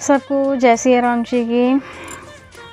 सबको जय सिया राम जी की।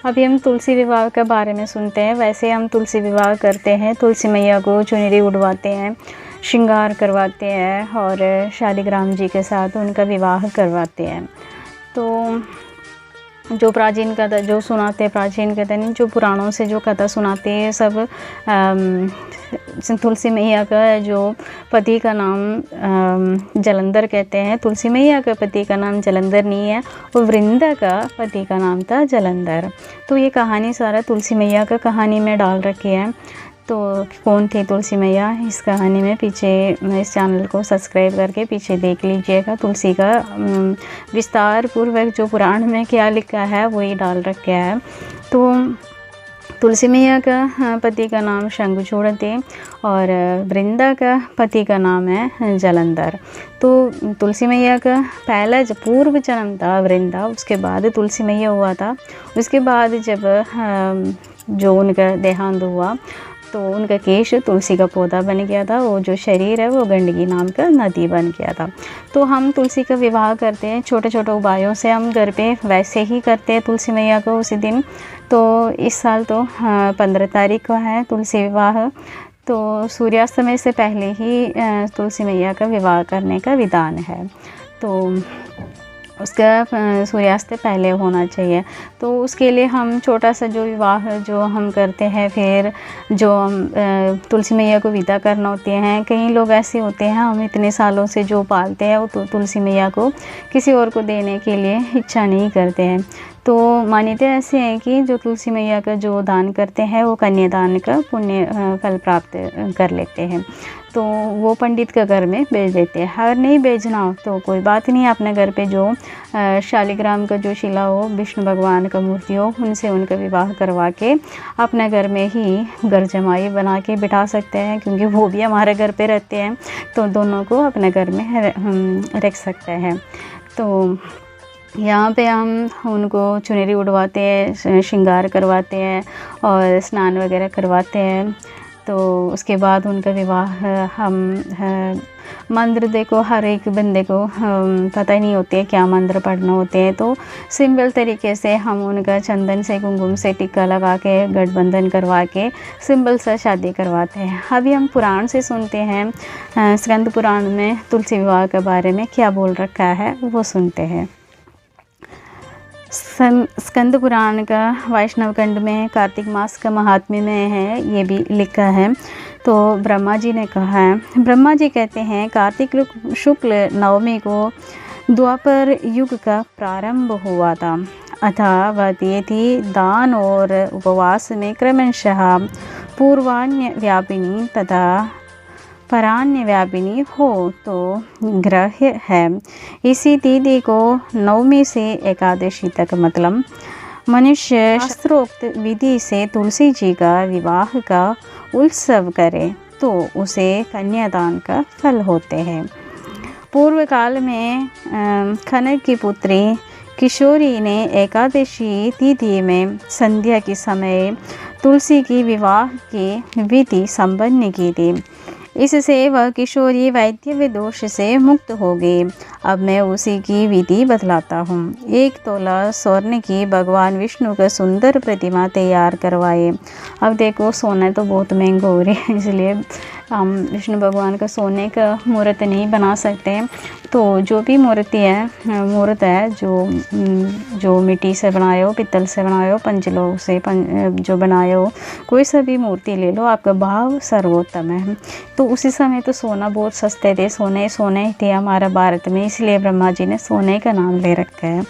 अभी हम तुलसी विवाह के बारे में सुनते हैं। वैसे हम तुलसी विवाह करते हैं, तुलसी मैया को चुनरी उड़वाते हैं, श्रृंगार करवाते हैं और शालिग्राम जी के साथ उनका विवाह करवाते हैं। तो जो प्राचीन कथा जो सुनाते हैं, प्राचीन कथा नहीं, जो पुराणों से जो कथा सुनाते हैं सब तुलसी मैया का जो पति का नाम जलंधर कहते हैं। तुलसी मैया का पति का नाम जलंधर नहीं है, वो वृंदा का पति का नाम था जलंधर। तो ये कहानी सारा तुलसी मैया का कहानी में डाल रखी है। तो कौन थी तुलसी मैया, इस कहानी में पीछे इस चैनल को सब्सक्राइब करके पीछे देख लीजिएगा। तुलसी का विस्तार पूर्वक जो पुराण में क्या लिखा है वही डाल रखा है। तो तुलसी मैया का पति का नाम शंखचूड़ थे और वृंदा का पति का नाम है जलंधर। तो तुलसी मैया का पहला जो पूर्व जन्म था वृंदा, उसके बाद तुलसी मैया हुआ था। उसके बाद जब जो उनका देहांत हुआ तो उनका केश तुलसी का पौधा बन गया था, वो जो शरीर है वो गंडकी नाम का नदी बन गया था। तो हम तुलसी का विवाह करते हैं छोटे छोटे उपायों से, हम घर पे वैसे ही करते हैं तुलसी मैया को उसी दिन। तो इस साल तो 15 तारीख को है तुलसी विवाह। तो सूर्यास्त से पहले ही तुलसी मैया का विवाह करने का विधान है। तो उसका सूर्यास्त पहले होना चाहिए। तो उसके लिए हम छोटा सा जो विवाह जो हम करते हैं, फिर जो हम तुलसी मैया को विदा करना होते हैं। कई लोग ऐसे होते हैं, हम इतने सालों से जो पालते हैं वो तुलसी मैया को किसी और को देने के लिए इच्छा नहीं करते हैं। तो मान्यता ऐसे है कि जो तुलसी मैया का जो दान करते हैं वो कन्यादान का पुण्य फल प्राप्त कर लेते हैं। तो वो पंडित के घर में भेज देते हैं। अगर नहीं भेजना हो तो कोई बात नहीं, अपने घर पे जो शालिग्राम का जो शिला हो, विष्णु भगवान का मूर्ति हो, उनसे उनका विवाह करवा के अपने घर में ही घर जमाई बना के बिठा सकते हैं, क्योंकि वो भी हमारे घर पे रहते हैं। तो दोनों को अपने घर में रख सकते हैं। तो यहाँ पे हम उनको चुनरी उड़वाते हैं, श्रृंगार करवाते हैं और स्नान वगैरह करवाते हैं। तो उसके बाद उनका विवाह हम मंत्र, देखो हर एक बंदे को पता ही नहीं होते हैं क्या मंत्र पढ़ना होते हैं। तो सिंपल तरीके से हम उनका चंदन से कुमकुम से टिक्का लगा के गठबंधन करवा के सिंपल सा शादी करवाते हैं। अभी हम पुराण से सुनते हैं, स्कंद पुराण में तुलसी विवाह के बारे में क्या बोल रखा है वो सुनते हैं। स्कंद पुराण का वैष्णव खंड में कार्तिक मास का महात्म्य में है, ये भी लिखा है। तो ब्रह्मा जी ने कहा है, ब्रह्मा जी कहते हैं कार्तिक शुक्ल नवमी को द्वापर युग का प्रारंभ हुआ था। अतः वह तिथि दान और उपवास में क्रमशः पूर्वान्य व्यापिनी तथा परान्य व्यापिनी हो तो ग्रह्य है। इसी तिथि को नवमी से एकादशी तक मतलब मनुष्य शास्त्रोक्त विधि से तुलसी जी का विवाह का उत्सव करे तो उसे कन्यादान का फल होते हैं। पूर्व काल में खनक की पुत्री किशोरी ने एकादशी तिथि में संध्या के समय तुलसी की विवाह की विधि संपन्न की थी। इससे वह किशोरी वैद्य दोष से मुक्त हो गई। अब मैं उसी की विधि बतलाता हूँ। 1 तोला स्वर्ण की भगवान विष्णु का सुंदर प्रतिमा तैयार करवाए। अब देखो सोना तो बहुत महंगा हो रहा है, इसलिए हम विष्णु भगवान का सोने का मूर्त नहीं बना सकते। तो जो भी मूर्त है जो मिट्टी से बनाए हो, पित्तल से बनाए हो, पंचलोह से जो बनाए हो, कोई सा भी मूर्ति ले लो, आपका भाव सर्वोत्तम है। तो उसी समय तो सोना बहुत सस्ते थे, सोने थे हमारा भारत में, इसलिए ब्रह्मा जी ने सोने का नाम ले रखा है।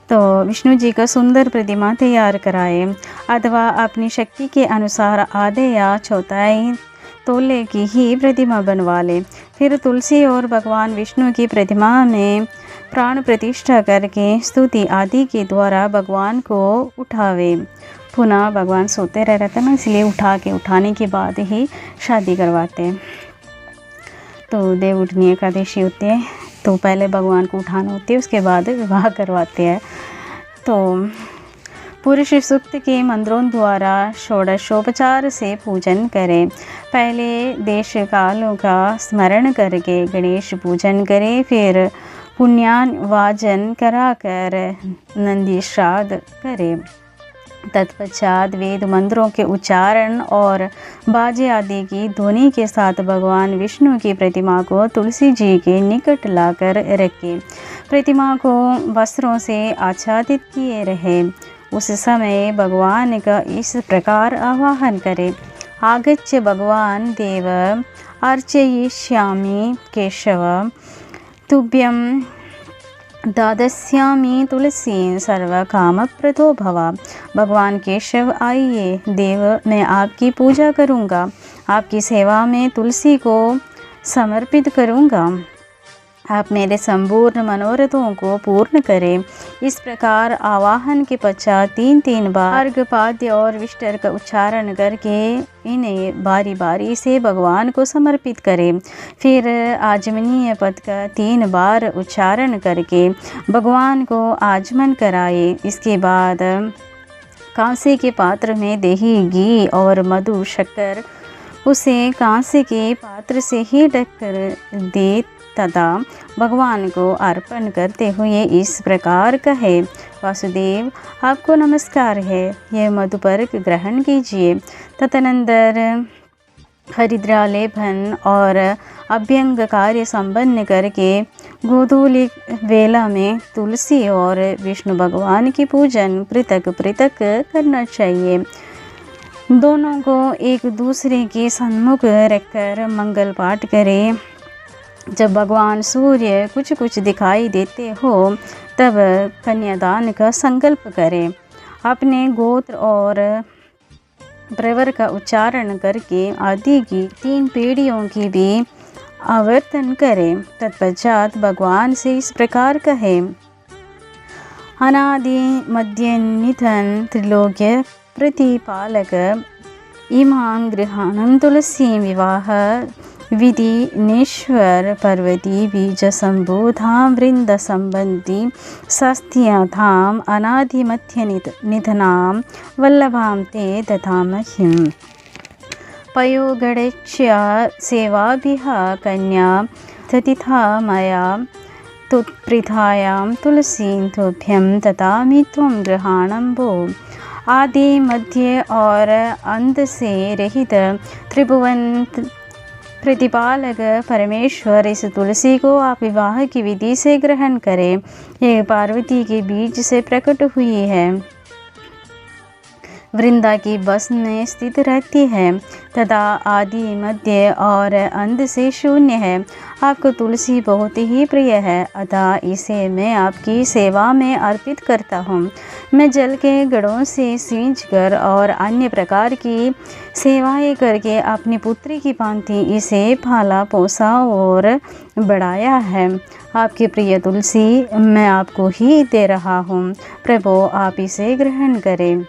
तो विष्णु जी का सुंदर प्रतिमा तैयार कराए अथवा अपनी शक्ति के अनुसार आधे या चौथाई तोले की ही प्रतिमा बनवा ले। फिर तुलसी और भगवान विष्णु की प्रतिमा में प्राण प्रतिष्ठा करके स्तुति आदि के द्वारा भगवान को उठावे। पुनः भगवान सोते रह रहते ना, इसलिए उठाने के बाद ही शादी करवाते हैं। तो देव उठनी एकादशी होती है, तो पहले भगवान को उठाना होती है, उसके बाद विवाह करवाते हैं। तो पुरुष सूक्त के मंत्रों द्वारा षोडशोपचार से पूजन करें। पहले देश कालों का स्मरण करके गणेश पूजन करें, फिर पुण्यान वाजन कराकर नंदी श्राद्ध करे। तत्पश्चात वेद मंत्रों के उच्चारण और बाजे आदि की ध्वनि के साथ भगवान विष्णु की प्रतिमा को तुलसी जी के निकट लाकर रखे। प्रतिमा को वस्त्रों से आच्छादित किए रहे। उस समय भगवान का इस प्रकार आवाहन करें। आगच्छ भगवान देव अर्चयिष्यामि केशव तुभ्यं दास्यामि तुलसी सर्वकामप्रदो भव। भगवान केशव आइए देव, मैं आपकी पूजा करूँगा, आपकी सेवा में तुलसी को समर्पित करूँगा। आप मेरे संपूर्ण मनोरथों को पूर्ण करें। इस प्रकार आवाहन के पश्चात 3 बार अर्घपाद्य और विष्टर का उच्चारण करके इन्हें बारी बारी से भगवान को समर्पित करें। फिर आजमनीय पद का 3 बार उच्चारण करके भगवान को आजमन कराए। इसके बाद कांसे के पात्र में दही, घी और मधु, शक्कर उसे कांसे के पात्र से ही ढककर दे तथा भगवान को अर्पण करते हुए इस प्रकार कहे, वासुदेव आपको नमस्कार है, यह मधुपर्क ग्रहण कीजिए। तदनंतर हरिद्रालेपन और अभ्यंग कार्य संपन्न करके गोधूलि वेला में तुलसी और विष्णु भगवान की पूजन पृथक पृथक करना चाहिए। दोनों को एक दूसरे के सन्मुख रखकर मंगल पाठ करें। जब भगवान सूर्य कुछ कुछ दिखाई देते हो तब कन्यादान का संकल्प करें। अपने गोत्र और प्रवर का उच्चारण करके आदि की 3 पीढ़ियों की भी आवर्तन करें। तत्पश्चात भगवान से इस प्रकार कहें, अनादि मध्य निधन त्रिलोक्य प्रतिपालक इमां गृहाणं तुलसी विवाह विधि नेश्वर पर्वती बीज संबोधां वृंद संबंधी शास्त्रियाधाम अनादि मध्य निधनां वल्लभां ते दधामह्यं। पयोगणेक्ष्य सेवाभिः कन्या ततिथा मया तुत्प्रीथायां तुलसीं तुभ्यं ददामि त्वं गृहाणं भो। आदि मध्य और अंत से रहित त्रिभुवन प्रतिपालक परमेश्वर इस तुलसी को आप विवाह की विधि से ग्रहण करें। यह पार्वती के बीज से प्रकट हुई है, वृंदा की बस में स्थित रहती है तथा आदि मध्य और अंत से शून्य है। आपको तुलसी बहुत ही प्रिय है, अतः इसे मैं आपकी सेवा में अर्पित करता हूँ। मैं जल के गढ़ों से सींच कर और अन्य प्रकार की सेवाएं करके अपनी पुत्री की भांति इसे पाला पोसा और बढ़ाया है। आपकी प्रिय तुलसी मैं आपको ही दे रहा हूँ, प्रभु आप इसे ग्रहण करें।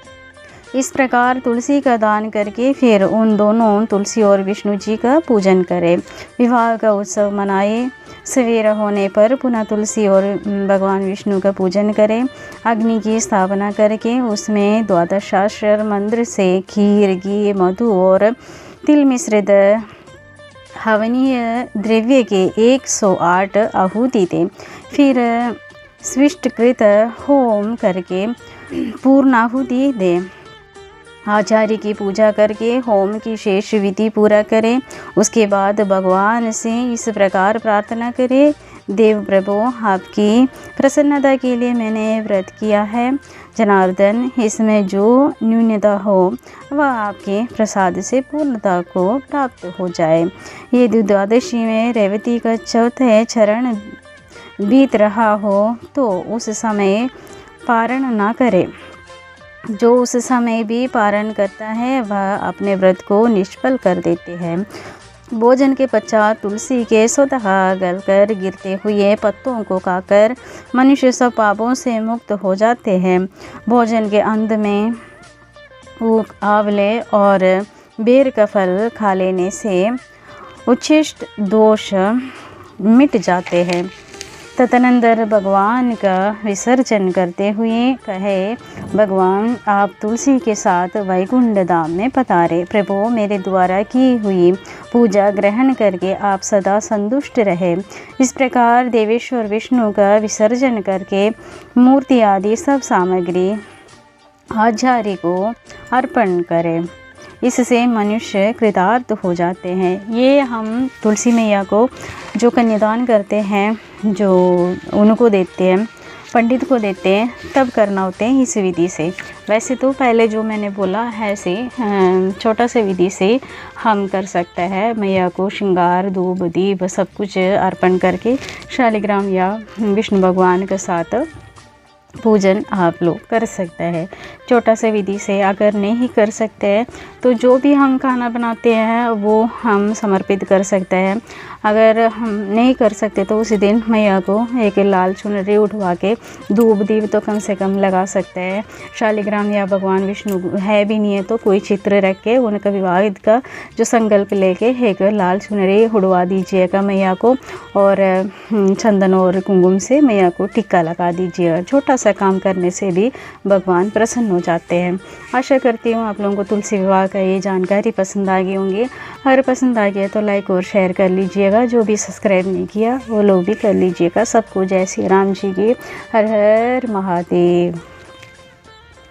इस प्रकार तुलसी का दान करके फिर उन दोनों तुलसी और विष्णु जी का पूजन करें। विवाह का उत्सव मनाए। सवेरा होने पर पुनः तुलसी और भगवान विष्णु का पूजन करें। अग्नि की स्थापना करके उसमें 12 सहस्र मंत्र से खीर, घी, मधु और तिल मिश्रित हवनीय द्रव्य के 108 आहुति दें। फिर स्विष्टकृत होम करके पूर्णाहुति दें। आचार्य की पूजा करके होम की शेष विधि पूरा करें। उसके बाद भगवान से इस प्रकार प्रार्थना करें, देव प्रभु आपकी प्रसन्नता के लिए मैंने व्रत किया है। जनार्दन इसमें जो न्यूनता हो वह आपके प्रसाद से पूर्णता को प्राप्त हो जाए। यदि द्वादशी में रेवती का चौथे चरण बीत रहा हो तो उस समय पारण ना करे। जो उस समय भी पारण करता है वह अपने व्रत को निष्फल कर देते हैं। भोजन के पश्चात तुलसी के स्वतः गलकर गिरते हुए पत्तों को खाकर मनुष्य सब पापों से मुक्त हो जाते हैं। भोजन के अंत में ऊख, आंवले और बेर का फल खा लेने से उच्छिष्ट दोष मिट जाते हैं तदनंतर भगवान का विसर्जन करते हुए कहे, भगवान आप तुलसी के साथ वैकुंठ धाम में पधारे। प्रभु मेरे द्वारा की हुई पूजा ग्रहण करके आप सदा संतुष्ट रहे। इस प्रकार देवेश्वर विष्णु का विसर्जन करके मूर्ति आदि सब सामग्री आचार्य को अर्पण करें। इससे मनुष्य कृतार्थ हो जाते हैं। ये हम तुलसी मैया को जो कन्यादान करते हैं, जो उनको देते हैं, पंडित को देते हैं, तब करना होते हैं इस विधि से। वैसे तो पहले जो मैंने बोला है से छोटा से विधि से हम कर सकते हैं। मैया को श्रृंगार धूप दीप सब कुछ अर्पण करके शालिग्राम या विष्णु भगवान के साथ पूजन आप लोग कर सकते हैं। छोटा सा विधि से अगर नहीं कर सकते हैं तो जो भी हम खाना बनाते हैं वो हम समर्पित कर सकते हैं। अगर हम नहीं कर सकते तो उसी दिन मैया को एक लाल चुनरी उठवा के धूप दीप तो कम से कम लगा सकते हैं। शालिग्राम या भगवान विष्णु है भी नहीं है तो कोई चित्र रख के उनका विवाह का जो संकल्प लेके एक लाल चुनरी उड़वा दीजिएगा मैया को, और चंदन और कुंकुम से मैया को टिक्का लगा दीजिएगा। छोटा सा काम करने से भी भगवान प्रसन्न हो जाते हैं। आशा करती हूँ आप लोगों को तुलसी विवाह का ये जानकारी पसंद आ गई होंगी। अगर पसंद आ गया तो लाइक और शेयर कर लीजिएगा। जो भी सब्सक्राइब नहीं किया वो लोग भी कर लीजिएगा। सबको जय श्री राम जी की। हर हर महादेव।